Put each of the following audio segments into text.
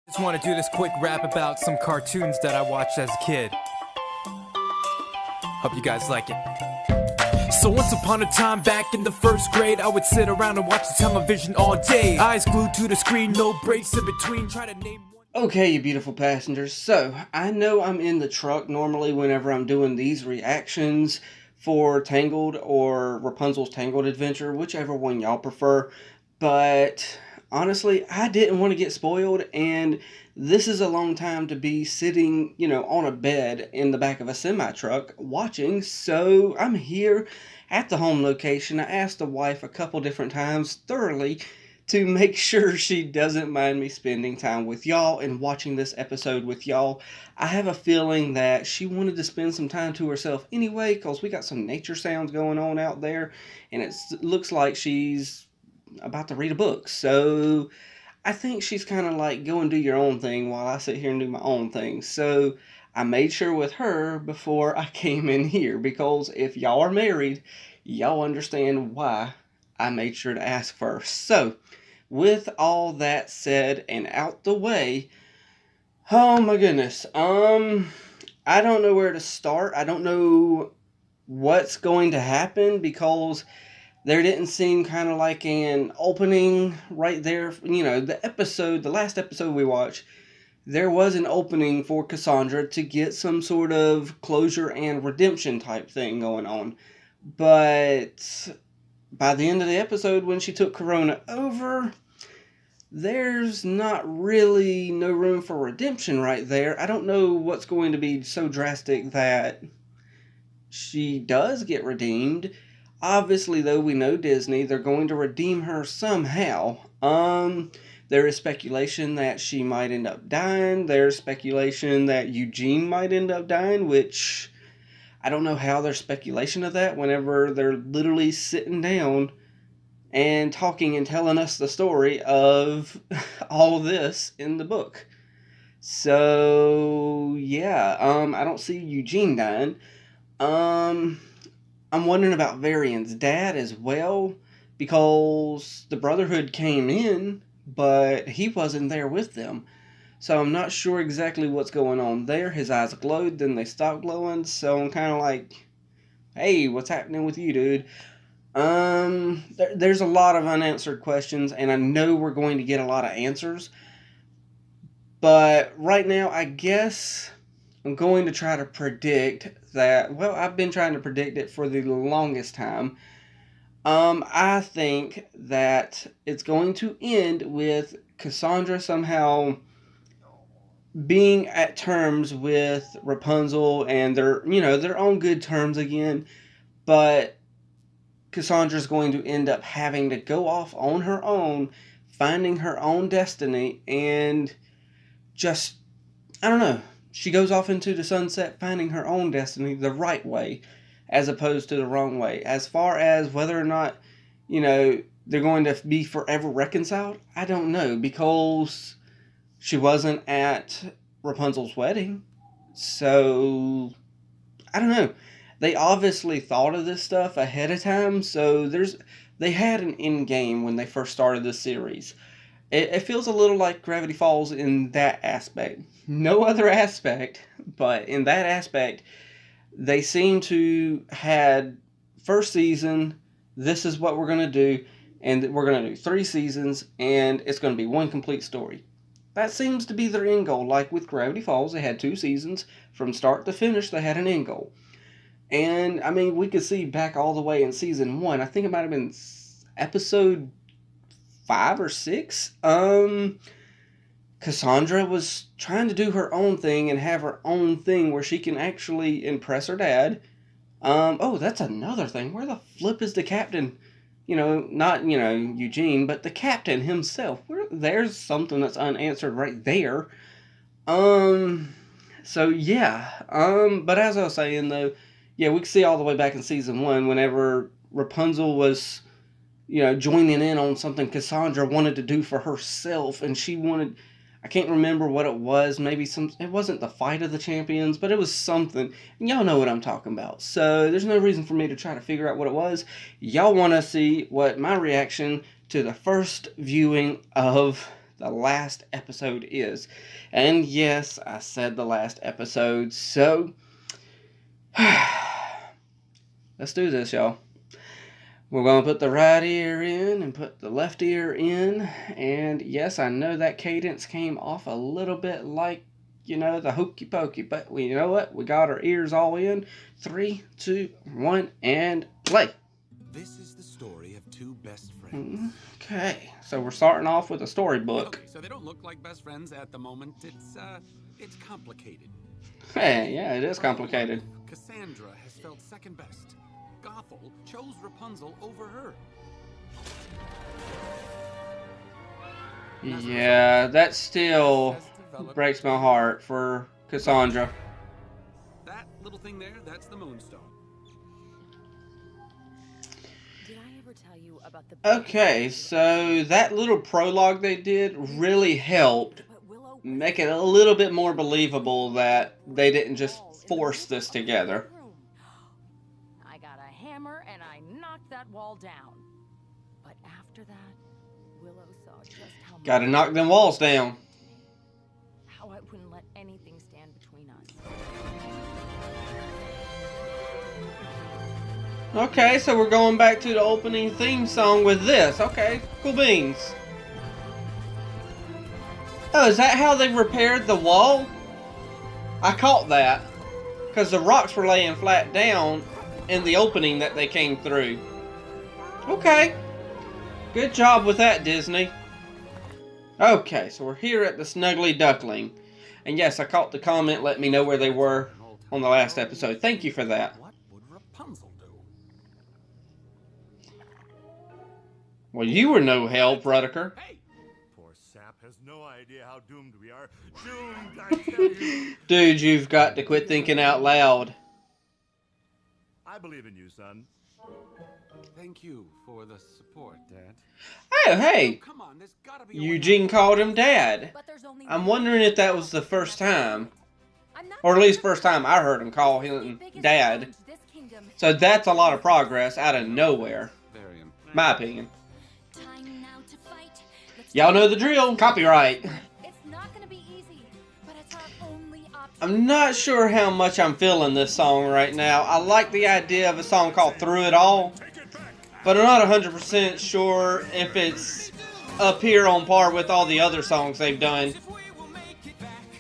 Just want to do this quick rap about some cartoons that I watched as a kid. Hope you guys like it. So once upon a time back in the first grade, I would sit around and watch the television all day. Eyes glued to the screen, no breaks in between, try to name one. Okay, you beautiful passengers. So, I know I'm in the truck normally whenever I'm doing these reactions for Tangled or Rapunzel's Tangled Adventure, whichever one y'all prefer. But honestly, I didn't want to get spoiled, and this is a long time to be sitting, on a bed in the back of a semi-truck watching. So, I'm here at the home location. I asked the wife a couple different times thoroughly to make sure she doesn't mind me spending time with y'all and watching this episode with y'all. I have a feeling that she wanted to spend some time to herself anyway, because we got some nature sounds going on out there, and it looks like she's about to read a book. So I think she's kind of like, go and do your own thing while I sit here and do my own thing. So I made sure with her before I came in here, because if y'all are married, y'all understand why I made sure to ask first. So, with all that said and out the way, oh my goodness, I don't know where to start. I don't know what's going to happen, because there didn't seem kind of like an opening right there. The last episode we watched, there was an opening for Cassandra to get some sort of closure and redemption type thing going on. But by the end of the episode, when she took Corona over, there's not really no room for redemption right there. I don't know what's going to be so drastic that she does get redeemed. Obviously, though, we know Disney, they're going to redeem her somehow. There is speculation that she might end up dying. There's speculation that Eugene might end up dying, which I don't know how there's speculation of that whenever they're literally sitting down and talking and telling us the story of all this in the book. So, yeah, I don't see Eugene dying. I'm wondering about Varian's dad as well, because the Brotherhood came in, but he wasn't there with them. So I'm not sure exactly what's going on there. His eyes glowed, then they stopped glowing, so I'm kind of like, hey, what's happening with you, dude? There's a lot of unanswered questions, and I know we're going to get a lot of answers. But right now, I guess I'm going to try to predict that. Well, I've been trying to predict it for the longest time. I think that it's going to end with Cassandra somehow being at terms with Rapunzel, and they're on good terms again, but Cassandra's going to end up having to go off on her own, finding her own destiny, and just, I don't know, she goes off into the sunset finding her own destiny the right way, as opposed to the wrong way. As far as whether or not, they're going to be forever reconciled, I don't know, because she wasn't at Rapunzel's wedding. So, I don't know. They obviously thought of this stuff ahead of time, so they had an end game when they first started this series. It feels a little like Gravity Falls in that aspect. No other aspect, but in that aspect, they seem to had first season, this is what we're going to do, and we're going to do 3 seasons, and it's going to be one complete story. That seems to be their end goal. Like with Gravity Falls, they had 2 seasons. From start to finish, they had an end goal. And, I mean, we could see back all the way in season 1. I think it might have been episode 5 or 6. Cassandra was trying to do her own thing and have her own thing where she can actually impress her dad. That's another thing. Where the flip is the captain? Not, Eugene, but the captain himself. There's something that's unanswered right there. So yeah. But as I was saying though, yeah, we can see all the way back in season 1 whenever Rapunzel was, joining in on something Cassandra wanted to do for herself, and she wanted, I can't remember what it was, it wasn't the Fight of the Champions, but it was something, and y'all know what I'm talking about, so there's no reason for me to try to figure out what it was. Y'all want to see what my reaction to the first viewing of the last episode is. And yes, I said the last episode, so let's do this, y'all. We're going to put the right ear in and put the left ear in. And yes, I know that cadence came off a little bit like, the hokey pokey. But you know what? We got our ears all in. 3, 2, 1, and play. This is the story of two best friends. Okay, so we're starting off with a storybook. Okay, so they don't look like best friends at the moment. It's complicated. Hey, yeah, it is complicated. Cassandra has felt second best. Gothel chose Rapunzel over her. Yeah, that still breaks my heart for Cassandra. That little thing there, that's the Moonstone. Did I ever tell you about the Okay, so that little prologue they did really helped make it a little bit more believable that they didn't just force this together. I got a hammer and I knocked that wall down. But after that, Willow saw just how Gotta knock them walls down. how I wouldn't let anything stand between us. Okay, so we're going back to the opening theme song with this. Okay, cool beans. Oh, is that how they repaired the wall? I caught that. Because the rocks were laying flat down in the opening that they came through. Okay. Good job with that, Disney. Okay, so we're here at the Snuggly Duckling. And yes, I caught the comment, let me know where they were on the last episode. Thank you for that. What would Rapunzel do? Well, you were no help, Rudiker. Hey! Poor sap has no idea how doomed we are. Doomed, I tell you. Dude, you've got to quit thinking out loud. I believe in you, son. Thank you for the support, Dad. Oh, hey! Come on, there's gotta be a way Eugene out. called him Dad. But there's only I'm one wondering if that was the first time. I'm not Or at least gonna first time I heard him call the him biggest Dad. challenge this kingdom So that's a lot of progress out of nowhere. Very impressive. My opinion. Time now to fight. Let's Y'all know the drill. Copyright. It's not gonna be easy, but it's our only option. I'm not sure how much I'm feeling this song right now. I like the idea of a song called Through It All. But I'm not 100% sure if it's up here on par with all the other songs they've done.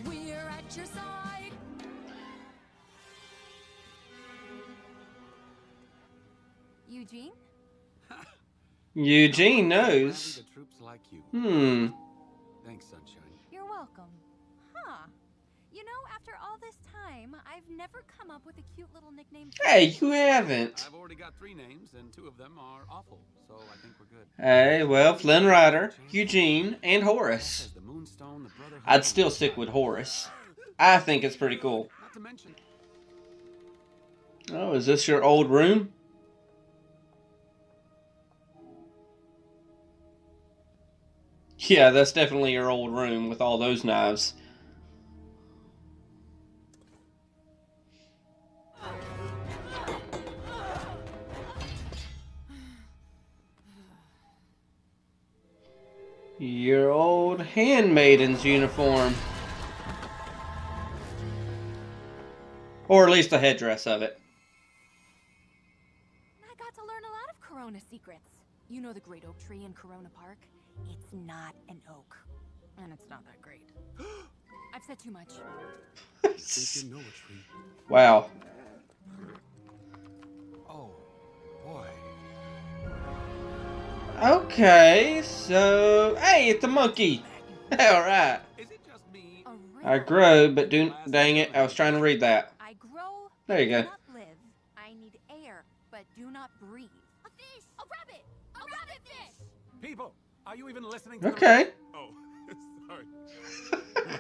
We're at your side. Eugene? Eugene Rally knows. the troops like you. Thanks, Sunshine. You're welcome. Huh. You know, after all this time, I've never come up with a cute little nickname. Hey, you haven't. I've already got 3 names, and 2 of them are awful, so I think we're good. Hey, well, Flynn Rider, Eugene, and Horace. As the Moonstone, the Brotherhood, I'd still stick with Horace. I think it's pretty cool. Not to mention, Oh, is this your old room? Yeah, that's definitely your old room with all those knives. Your old handmaiden's uniform. Or at least the headdress of it. I got to learn a lot of Corona secrets. You know the great oak tree in Corona Park? It's not an oak. And it's not that great. I've said too much. think you know a tree. Wow. Oh, boy. Okay, so... Hey, it's a monkey! Alright. Is it just me? I grow, but dang it, I was trying to read that. I grow, There you but go. do not live. I need air, but do not breathe. A fish! A rabbit! A rabbit fish! People, are you even listening to Okay. Oh, sorry.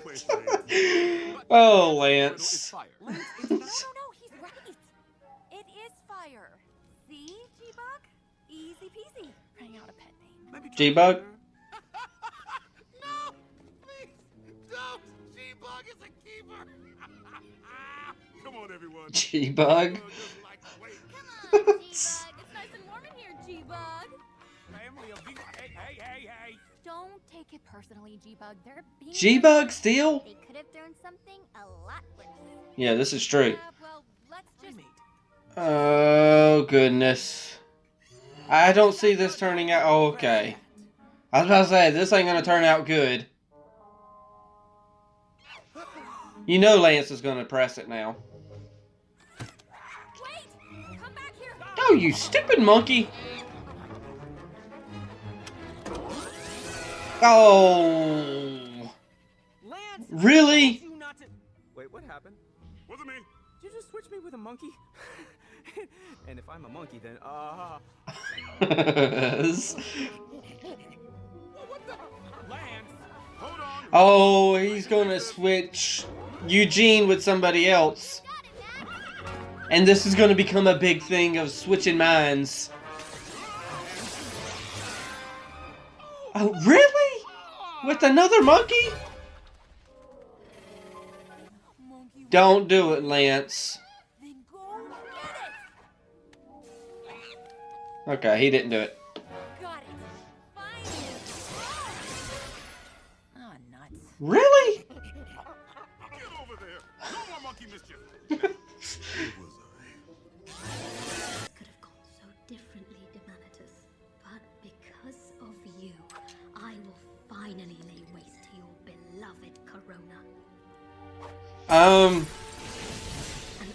Wait, wait. Oh, It's Lance. fire. No, he's right. It is fire. See, G-Bug? Easy peasy. Running out a pet name. Maybe try G-Bug? No! Please! Don't! G-Bug is a keeper! Come on, everyone. G-Bug? Oh, just like, wait. Come on, G-Bug. It's nice and warm in here, G-Bug. Family of G- Hey! Don't take it personally, G-Bug. They're being... G-Bug still? They could have thrown something a lot worse. Yeah, this is true. Yeah, well, let's just... Oh, goodness. I don't see this turning out... Oh, okay. I was about to say, this ain't gonna turn out good. You know Lance is gonna press it now. Wait! Come back here! Oh, you stupid monkey! Oh! Lance! Really? You not to... Wait, what happened? Wasn't me. Did you just switch me with a monkey? And if I'm a monkey, then What the? Lance, hold on. Oh, he's gonna switch Eugene with somebody else. And this is gonna become a big thing of switching minds. Oh, really? With another monkey? Monkey, Don't do it, Lance. then go get it! Okay, he didn't do it. Got it! Finally! Oh, nuts. Really? Get over there. No more monkey mischief. Could have gone so differently, Demanitus. But because of you, I will finally lay waste to your beloved Corona.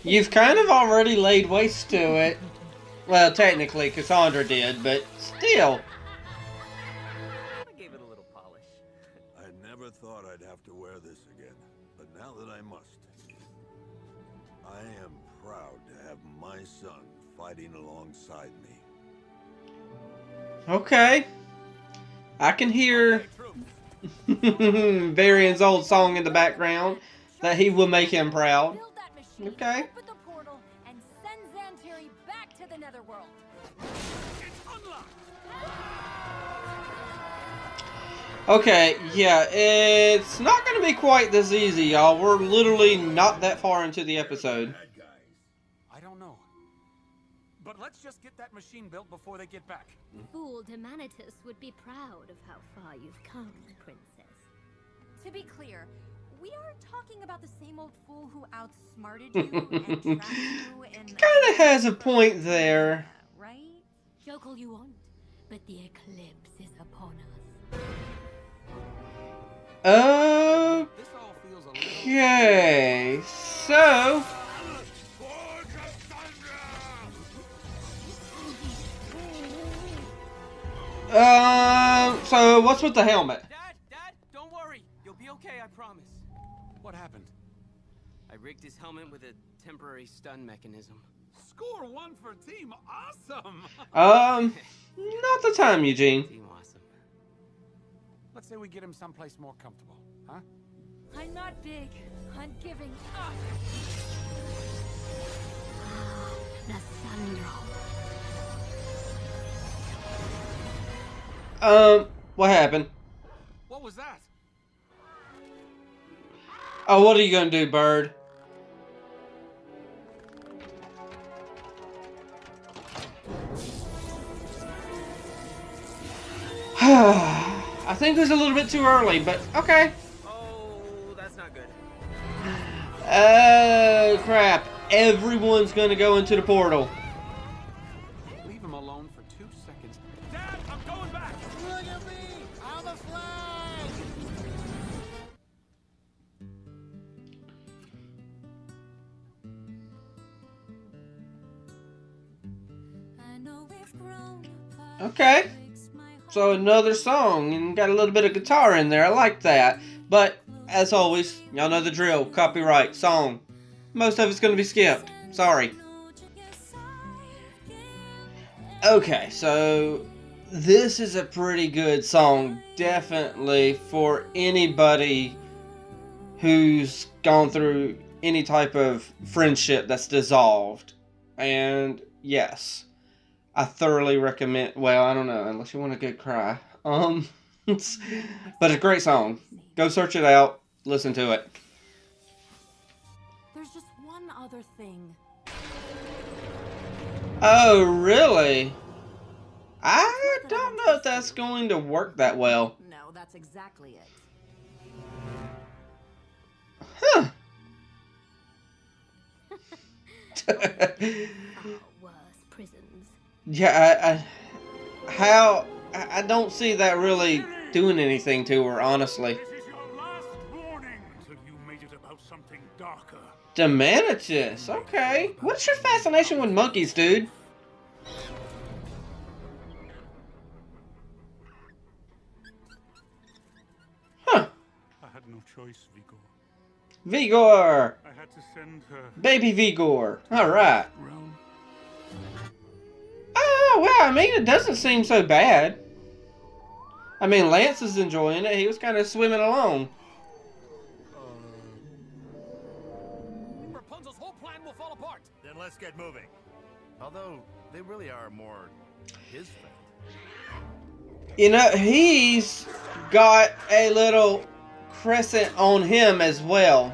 You've kind of already laid waste to it. Well, technically, Cassandra did, but still. I gave it a little polish. I never thought I'd have to wear this again, but now that I must, I am proud to have my son fighting alongside me. Okay. I can hear Varian's old song in the background that he will make him proud. Build that machine, Okay. open the portal, and send Xanteri back to the Netherworld. It's unlocked. Okay, yeah, it's not going to be quite this easy, y'all. We're literally not that far into the episode. Bad guys. I don't know. But let's just get that machine built before they get back. Fool Demanitus would be proud of how far you've come, Princess. To be clear, we are talking about the same old fool who outsmarted you and trapped you in... Kind of has a point there. Right? Joke all you want, but the eclipse is upon us. This all feels a little... Okay, so... For Cassandra! So what's with the helmet? Dad, don't worry. You'll be okay, I promise. What happened? I rigged his helmet with a temporary stun mechanism. Score one for Team Awesome! Not the time, Eugene. Team awesome. Let's say we get him someplace more comfortable, huh? I'm not big. I'm giving up. The Sundrop. What happened? What was that? Oh, what are you gonna do, bird? I think it was a little bit too early, but okay. Oh, that's not good. Oh, crap. Everyone's gonna go into the portal. Leave him alone for 2 seconds. Dad, I'm going back! Look at me! I'm a flag! I know we've grown apart. Okay. So another song, and got a little bit of guitar in there. I like that. But, as always, y'all know the drill. Copyright, song. Most of it's going to be skipped. Sorry. Okay, so this is a pretty good song. Definitely for anybody who's gone through any type of friendship that's dissolved. And, yes. I thoroughly recommend. Well, I don't know, unless you want a good cry. But it's a great song. Go search it out. Listen to it. There's just one other thing. Oh, really? I don't know if that's going to work that well. No, that's exactly it. Huh. Worse prisons. Yeah, I don't see that really doing anything to her, honestly. This is your last warning until you made it about something darker. Demanitus, okay. What's your fascination with monkeys, dude? Huh. I had no choice, Vigor. Vigor! I had to send her Baby Vigor. Alright. realm. Oh, well, I mean, it doesn't seem so bad. I mean, Lance is enjoying it. He was kind of swimming along. Rapunzel's whole plan will fall apart. Then let's get moving. Although, they really are more his fault. You know, he's got a little crescent on him as well.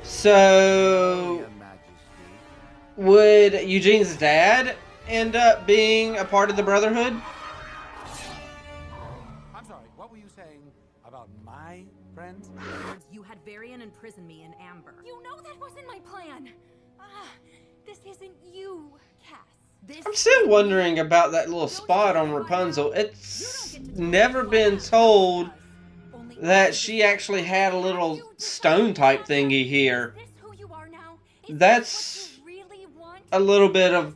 So, Your Majesty. would Eugene's dad end up being a part of the Brotherhood? I'm sorry, what were you saying about my friend? You had Varian imprison me in Amber. You know that wasn't my plan. This isn't you, Cass. This I'm still wondering about that little spot on Rapunzel. It's never been told that she actually had a little stone type thingy here. Is this who you are now? Is That's this what you really want? a little bit of,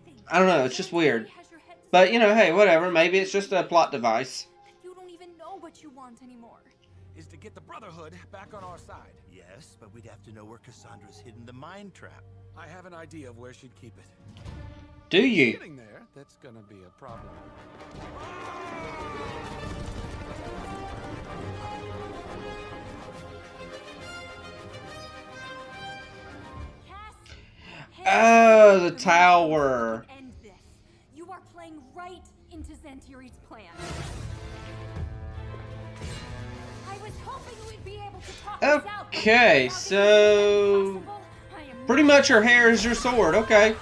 think I don't know, it's just weird. has your head But, you know, hey, whatever. Maybe it's just a plot device. that you don't even know what you want anymore. Is to get the Brotherhood back on our side. Yes, but we'd have to know where Cassandra's hidden the mine trap. I have an idea of where she'd keep it. Do you? Getting there, that's gonna be a problem. Cass, Oh, the tower. end this. You are playing right into Xantiri's plan. I was hoping we'd be able to talk this out, but Okay, now this is so impossible. I am pretty not- much her hair is your sword. Okay.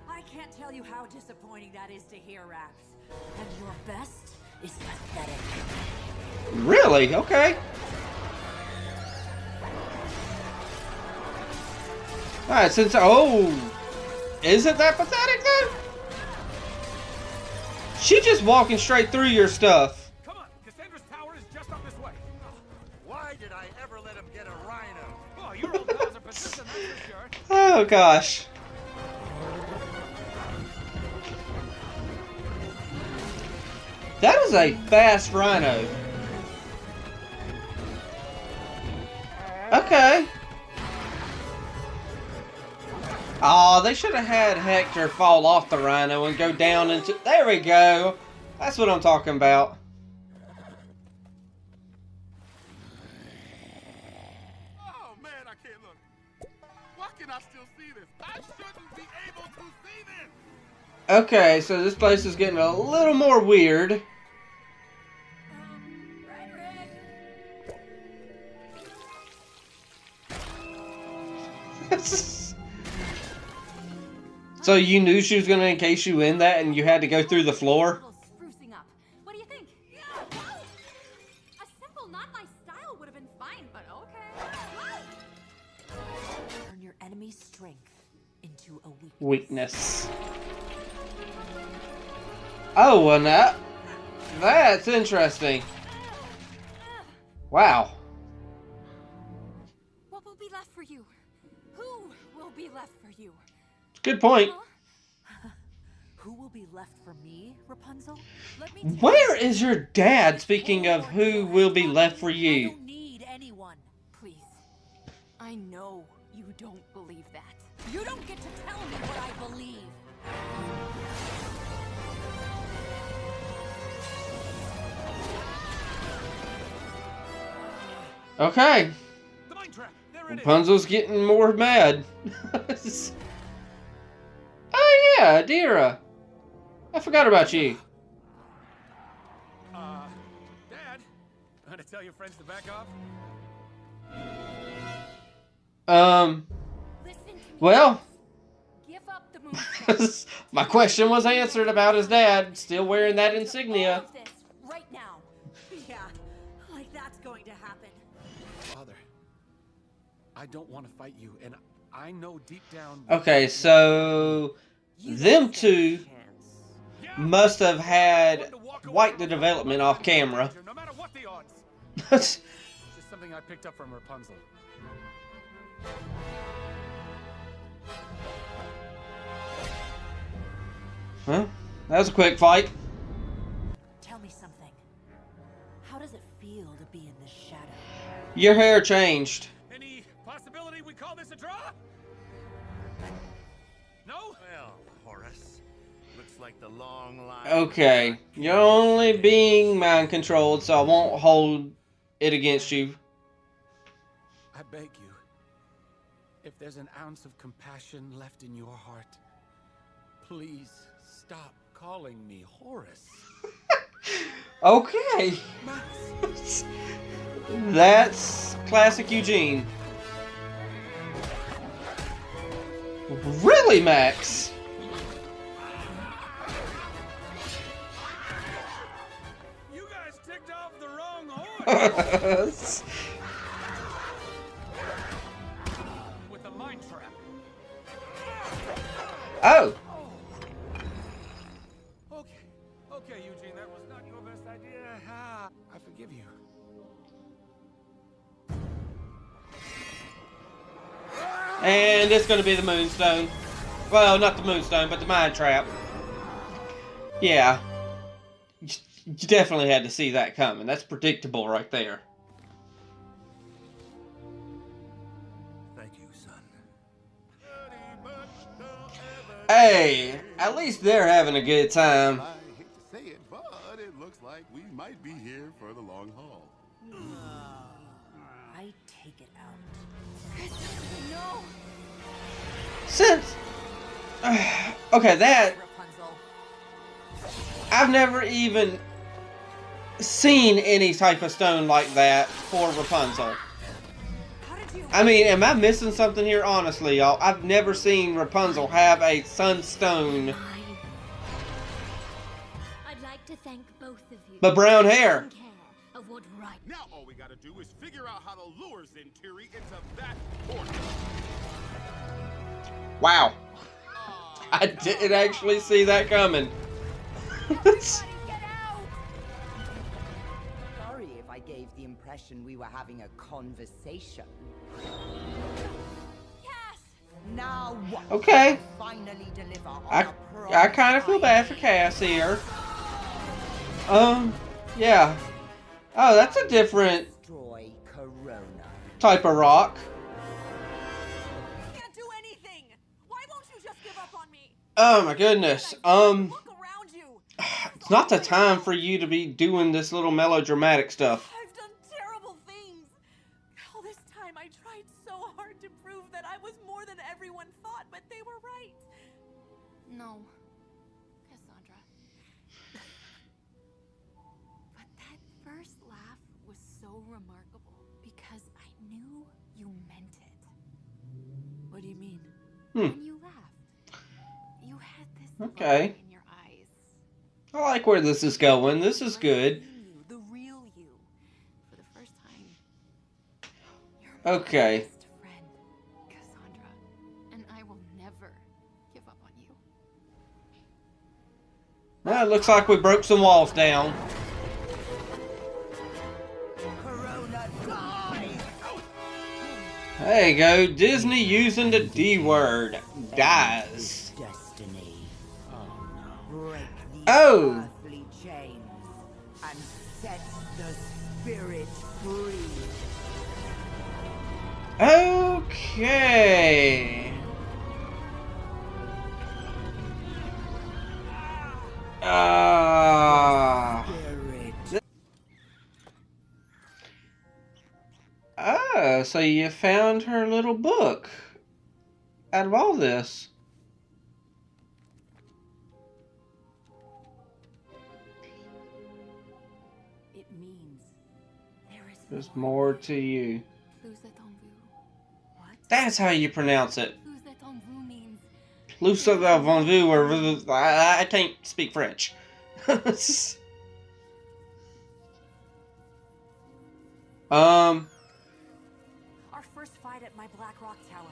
I can't tell you how disappointing that is to hear, Raps. And your best is pathetic. Really? Okay. Alright, since... Oh! Is it that pathetic, though? She just walking straight through your stuff. Come on, Cassandra's tower is just up this way. Why did I ever let him get a rhino? Oh, your old pals are persistent, that's for sure. Oh, gosh. That was a fast rhino. Okay. Oh, they should have had Hector fall off the rhino and go down into... There we go. That's what I'm talking about. Oh man, I can't look. Why can I still see this? I shouldn't be able to see this. Okay, so this place is getting a little more weird. So you knew she was going to encase you in that and you had to go through the floor? Sprucing up. What do you think? A simple, not my style would have been fine, but okay. Turn your enemy's strength into a weakness. Weakness. Oh, well now, that's interesting. Wow. What will be left for you? Who will be left for you? Good point. Who will be left for me, Rapunzel? Let me Where is your dad, speaking of who will be left for I you? don't need anyone. Please. I know you don't believe that. You don't get to tell me what I believe. Okay. The mine trap. There it is. Rapunzel's getting more mad. Oh yeah, Adira. I forgot about you. Dad, want to tell your friends to back off? Listen to me. Well, Give up the moonstone. my question was answered about his dad still wearing that insignia. All of this right Father, I don't want to fight you, and I know deep down... Okay, so them two must have had quite the development off camera. No matter what the odds. Huh? Just something I picked up from Rapunzel. That was a quick fight. Tell me something. How does it feel to be in the shadow? Your hair changed. Any possibility we call this a draw? No? Well, Horace, looks like the long line. Okay, you're only being mind controlled, so I won't hold it against you. I beg you, if there's an ounce of compassion left in your heart, please stop calling me Horace. Okay. That's classic Eugene. Really, Max? You guys ticked off the wrong horse. With a mind trap. Oh. Okay, Eugene, that was not your best idea. I forgive you. And it's going to be the Moonstone. Well, not the Moonstone, but the Mind Trap. Yeah. You definitely had to see that coming. That's predictable right there. Thank you, son. Hey, at least they're having a good time. I hate to say it, but it looks like we might be here for the long haul. I take it out. No! Since... okay, that... Rapunzel. I've never even seen any type of stone like that for Rapunzel. How did you... I mean, am I missing something here? Honestly, y'all, I've never seen Rapunzel have a sunstone. I'd like to thank both of you. But brown hair. Taking care of what right. Now all we gotta do is figure out how to lure Zentiri into that portal. Wow. I didn't actually see that coming. Sorry if I gave the impression we were having a conversation. Yes! Now what? Okay. Finally deliver on I a kind of feel bad for Cass here. Yeah. Oh, that's a different destroy Corona. type of rock. Can't do anything. Why won't you just give up on me? Oh my goodness. Look around you. It's not the time for you to be doing this little melodramatic stuff. I've done terrible things. All this time I tried so hard to prove that I was more than everyone thought, but they were right. No. Cassandra. But that first laugh was so remarkable because I knew you meant it. What do you mean? When you laughed, you had this Okay. look in your eyes. I like where this is going. This is good. You, the real you. For the first time. You're my Okay. best friend, Cassandra. And I will never give up on you. Well, it looks like we broke some walls down. Corona die! There you go. Disney using the D word. Dies. Destiny. Break the Oh. earthly chains and set the spirit free. Okay. Spirit. So you found her little book out of all this. It means there is There's more to you. Plus attends-vous. what? That's how you pronounce it. Plus attends-vous means Plus avant vous, or I can't speak French. right at my Black Rock Tower.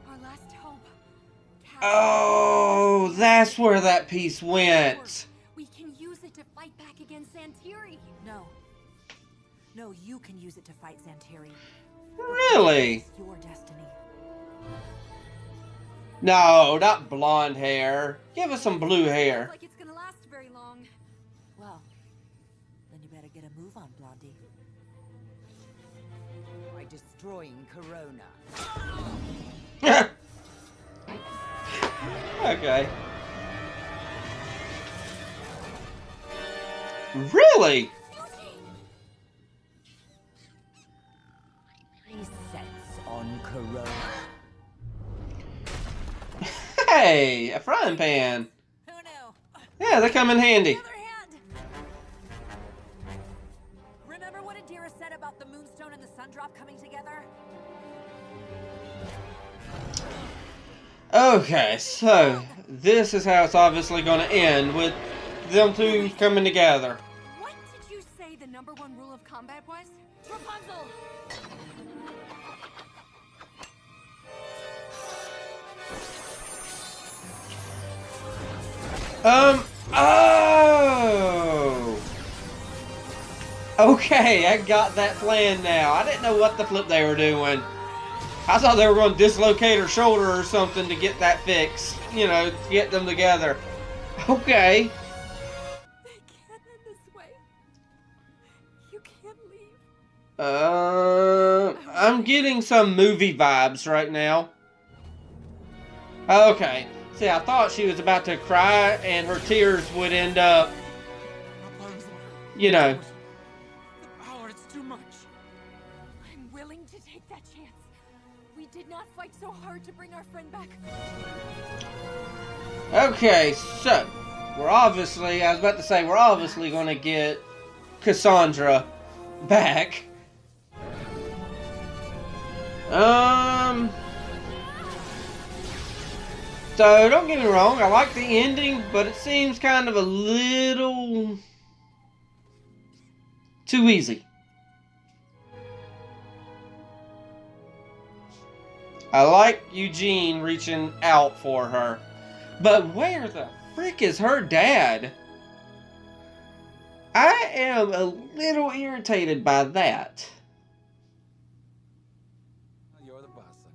Our last hope. Oh, that's where that piece went. We can use it to fight back against Santiri. No. No, you can use it to fight Santiri. Really? It's your destiny. No, not blonde hair. Give us some blue hair. Looks like it's gonna last very long. Well, then you better get a move on, Blondie. By destroying Corona. Okay. Really? Resets on Corona. Hey, a frying pan. Who knew? Yeah, they come in handy. Remember what Adira said about the Moonstone and the Sundrop coming together? Okay, so this is how it's obviously going to end, with them two coming together. What did you say the #1 rule of combat was? Rapunzel! Oh! Okay, I got that plan now. I didn't know what the flip they were doing. I thought they were going to dislocate her shoulder or something to get that fixed. You know, to get them together. Okay. They can't end this way. You can't leave. I'm getting some movie vibes right now. Okay. See, I thought she was about to cry and her tears would end up, you know. The power, it's too much. I'm willing to take that chance. We did not fight so hard to bring our friend back. Okay, so we're obviously going to get Cassandra back. So don't get me wrong, I like the ending, but it seems kind of a little too easy. I like Eugene reaching out for her. But where the frick is her dad? I am a little irritated by that. You're the boss, I'm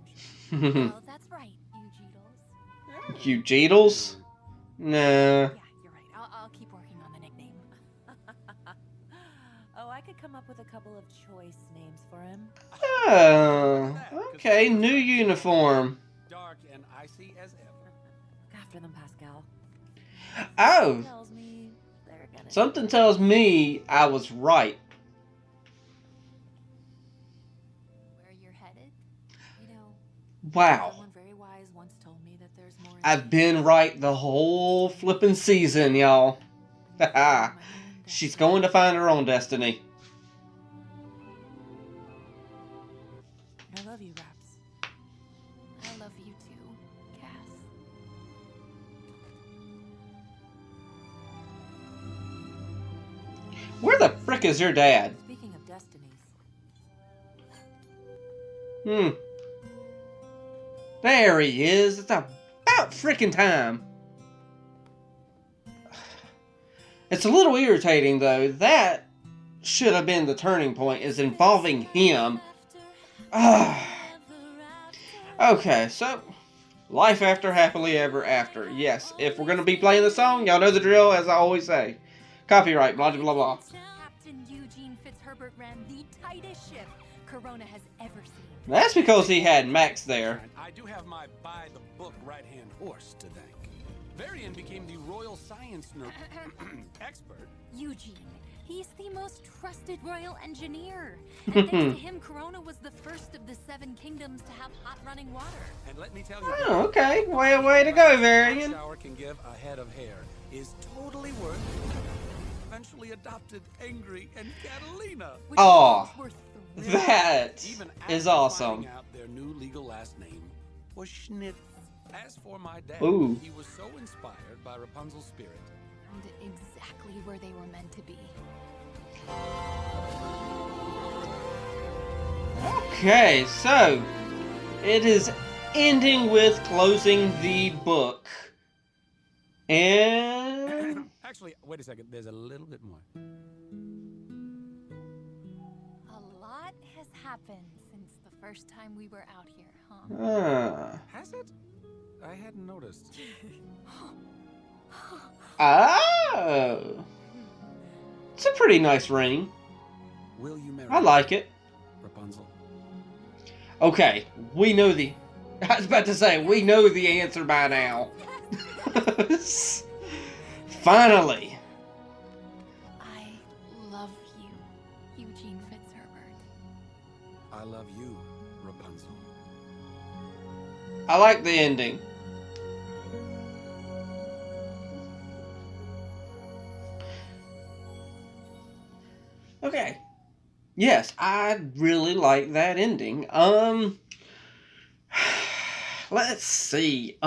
sure. Well, that's right, Eugeetles. Eugeetles? Nah. Yeah, you're right. I'll keep working on the nickname. Oh, I could come up with a couple of choice names for him. Oh, okay, new uniform. Dark and icy as ever. After them, Pascal. Oh, Tells me they're gonna something tells me I was right. Where you're headed? You know, Wow. someone very wise once told me that there's more. I've been right the whole flipping season, y'all. Haha. She's going to find her own destiny. I love you, Raps. I love you too, Cass. Where the frick is your dad? Speaking of destinies, There he is. It's about frickin' time. It's a little irritating, though. That should have been the turning point, is involving him. Okay, so life after happily ever after. Yes, if we're going to be playing the song, y'all know the drill, as I always say. Copyright, blah, blah, blah. Captain Eugene Fitzherbert ran the tightest ship Corona has ever seen. That's because he had Max there. I do have my by-the-book right-hand horse to thank. Varian became the royal science expert. Eugene. He's the most trusted royal engineer. And thanks to him, Corona was the first of the 7 kingdoms to have hot running water. And let me tell you, Oh, okay. Way to go, Varian. shower can give a head of hair is totally worth eventually adopted Angry and Catalina. Oh, We're that Even is after awesome. finding out their new legal last name was Schnitz. As for my dad, Ooh. he was so inspired by Rapunzel's spirit. And exactly where they were meant to be. Okay, so it is ending with closing the book. And Actually, wait a second. There's a little bit more. A lot has happened since the first time we were out here, huh? Has it? I hadn't noticed. Oh, it's a pretty nice ring. Will you marry I like it. Rapunzel? Okay, we know the... I was about to say, we know the answer by now. Finally. I love you, Eugene Fitzherbert. I love you, Rapunzel. I like the ending. Okay. Yes, I really like that ending. Let's see.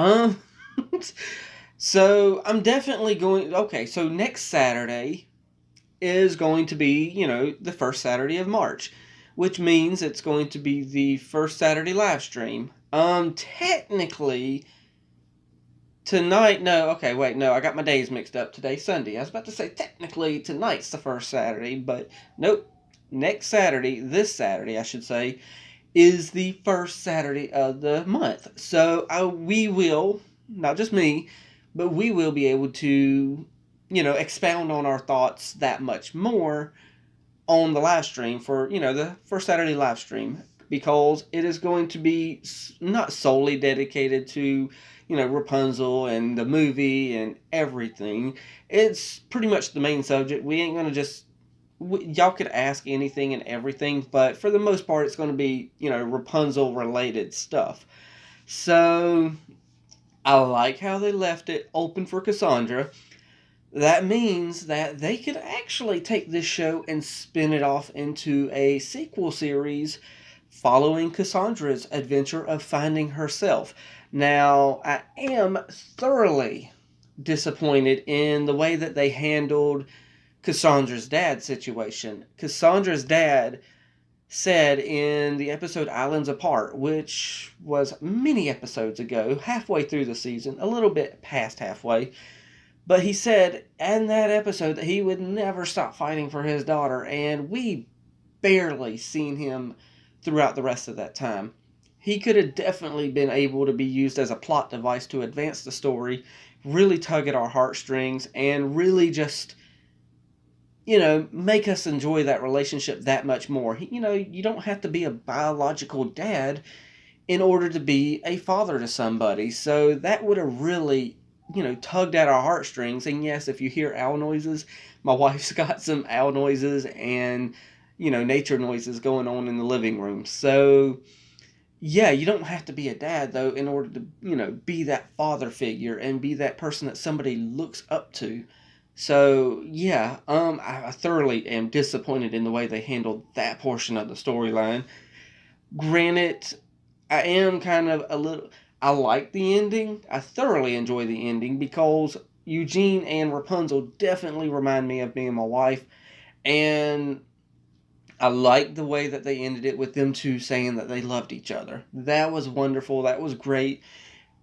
So I'm definitely going. Okay, so next Saturday is going to be, the first Saturday of March, which means it's going to be the first Saturday live stream. Technically, tonight, no, okay, wait, no, I got my days mixed up. Today's Sunday. I was about to say technically tonight's the first Saturday, but nope. Next Saturday, this Saturday, I should say, is the first Saturday of the month. So we will, not just me, but we will be able to, expound on our thoughts that much more on the live stream for, the first Saturday live stream, because it is going to be not solely dedicated to, Rapunzel and the movie and everything. It's pretty much the main subject. We ain't going to just... y'all could ask anything and everything, but for the most part, it's going to be, Rapunzel-related stuff. So, I like how they left it open for Cassandra. That means that they could actually take this show and spin it off into a sequel series following Cassandra's adventure of finding herself. Now, I am thoroughly disappointed in the way that they handled Cassandra's dad's situation. Cassandra's dad said in the episode Islands Apart, which was many episodes ago, halfway through the season, a little bit past halfway, but he said in that episode that he would never stop fighting for his daughter, and we barely seen him throughout the rest of that time. He could have definitely been able to be used as a plot device to advance the story, really tug at our heartstrings, and really just... make us enjoy that relationship that much more. You don't have to be a biological dad in order to be a father to somebody. So that would have really, tugged at our heartstrings. And yes, if you hear owl noises, my wife's got some owl noises and, nature noises going on in the living room. So, yeah, you don't have to be a dad, though, in order to, be that father figure and be that person that somebody looks up to. So, yeah, I thoroughly am disappointed in the way they handled that portion of the storyline. Granted, I am kind of a little... I like the ending. I thoroughly enjoy the ending because Eugene and Rapunzel definitely remind me of me and my wife. And I like the way that they ended it with them two saying that they loved each other. That was wonderful. That was great.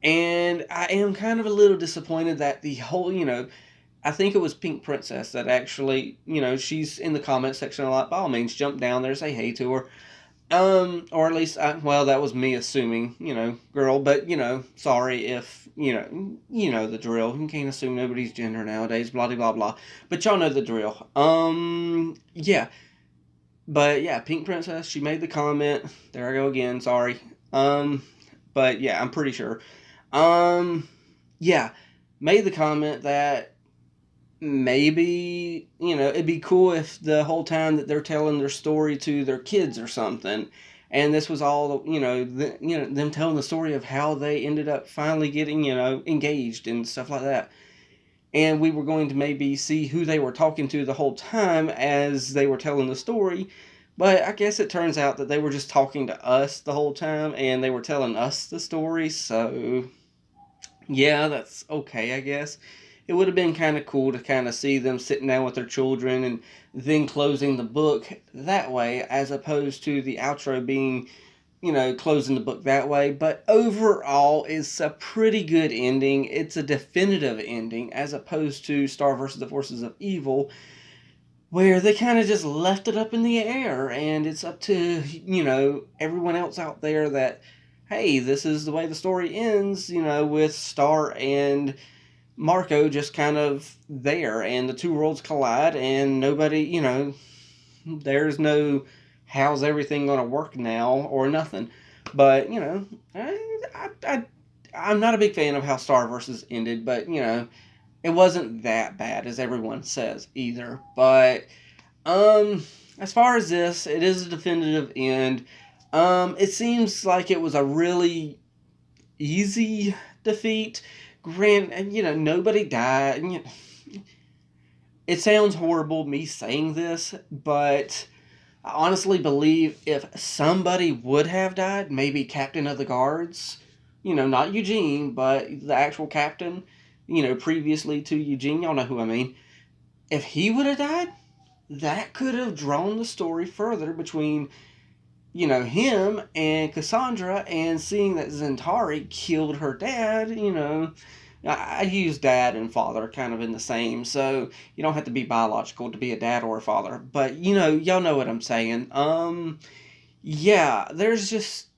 And I am kind of a little disappointed that the whole, I think it was Pink Princess that actually, she's in the comment section a lot. By all means, jump down there, say hey to her. Or at least, that was me assuming, girl. But, sorry if, you know the drill. You can't assume nobody's gender nowadays, blah, blah, blah. But y'all know the drill. Yeah. But, yeah, Pink Princess, she made the comment. There I go again, sorry. But, yeah, I'm pretty sure. Yeah, made the comment that maybe, it'd be cool if the whole time that they're telling their story to their kids or something, and this was all, them telling the story of how they ended up finally getting, engaged and stuff like that. And we were going to maybe see who they were talking to the whole time as they were telling the story, but I guess it turns out that they were just talking to us the whole time, and they were telling us the story, so... yeah, that's okay, I guess. it would have been kind of cool to kind of see them sitting down with their children and then closing the book that way, as opposed to the outro being, you know, closing the book that way. But overall, it's a pretty good ending. It's a definitive ending, as opposed to Star vs. the Forces of Evil, where they kind of just left it up in the air, and it's up to, you know, everyone else out there that, hey, this is the way the story ends, you know, with Star and Marco just kind of there, and the two worlds collide, and nobody, you know, there's no how's everything going to work now or nothing. But, you know, I'm not a big fan of how Star vs. ended, but, you know, it wasn't that bad as everyone says either. But as far as this, it is a definitive end. It seems like it was a really easy defeat. And, you know, nobody died. You know, it sounds horrible me saying this, but I honestly believe if somebody would have died, maybe Captain of the Guards, you know, not Eugene, but the actual captain, you know, previously to Eugene, y'all know who I mean. If he would have died, that could have drawn the story further between, you know, him and Cassandra, and seeing that Zentari killed her dad, you know. I use dad and father kind of in the same, so you don't have to be biological to be a dad or a father. But, you know, y'all know what I'm saying. Yeah, there's just...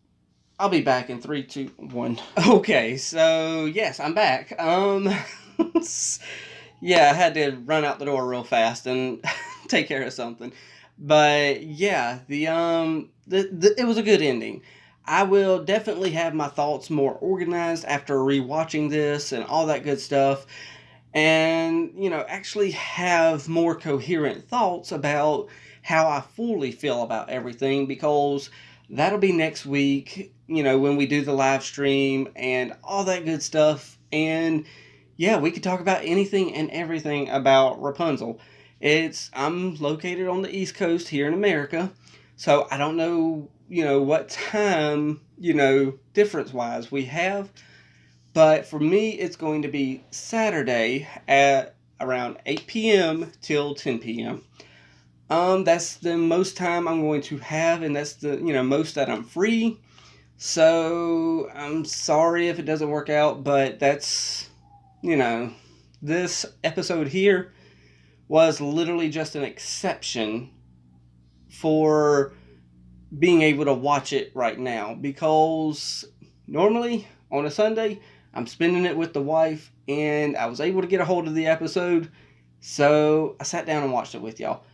I'll be back in 3, 2, 1. Okay, so, yes, I'm back. Yeah, I had to run out the door real fast and take care of something. But, yeah, it was a good ending. I will definitely have my thoughts more organized after rewatching this and all that good stuff. And, you know, actually have more coherent thoughts about how I fully feel about everything, because that'll be next week, you know, when we do the live stream and all that good stuff. And, yeah, we could talk about anything and everything about Rapunzel. I'm located on the East Coast here in America, so I don't know, you know, what time, you know, difference-wise we have. But for me, it's going to be Saturday at around 8 p.m. till 10 p.m. That's the most time I'm going to have, and that's the, you know, most that I'm free. So, I'm sorry if it doesn't work out, but that's, you know, this episode here was literally just an exception for being able to watch it right now, because normally on a Sunday I'm spending it with the wife, and I was able to get a hold of the episode, so I sat down and watched it with y'all.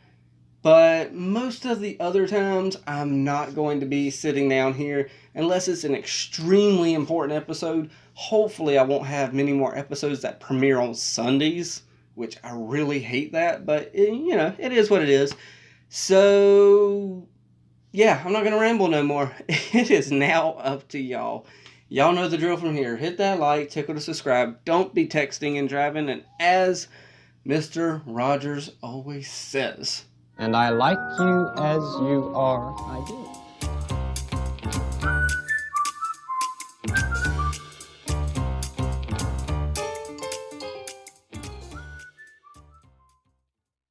But most of the other times I'm not going to be sitting down here unless it's an extremely important episode. Hopefully I won't have many more episodes that premiere on Sundays, which I really hate that, but you know, it is what it is. So yeah, I'm not going to ramble no more. It is now up to y'all. Y'all know the drill from here. Hit that like, tickle to subscribe. Don't be texting and driving. And as Mr. Rogers always says, and I like you as you are, I do.